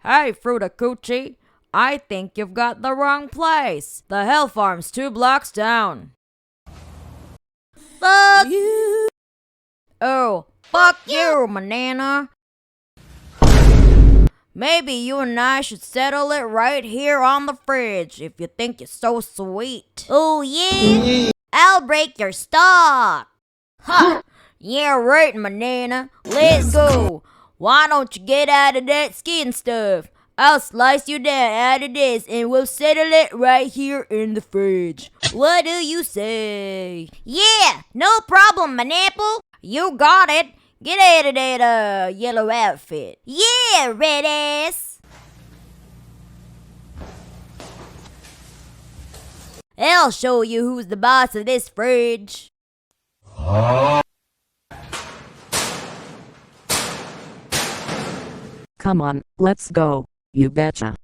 Hey, Fruitacucci, I think you've got the wrong place. The Hell Farm's 2 blocks down. Fuck you! Oh, fuck you, Manana. Maybe you and I should settle it right here on the fridge if you think you're so sweet. Oh, yeah? I'll break your stock. Ha! Yeah, right, Manana. Let's go. Why don't you get out of that skin stuff? I'll slice you down out of this and we'll settle it right here in the fridge. What do you say? Yeah, no problem, Manapple. You got it. Get out of that yellow outfit. Yeah, red ass. I'll show you who's the boss of this fridge. Come on, let's go. You betcha.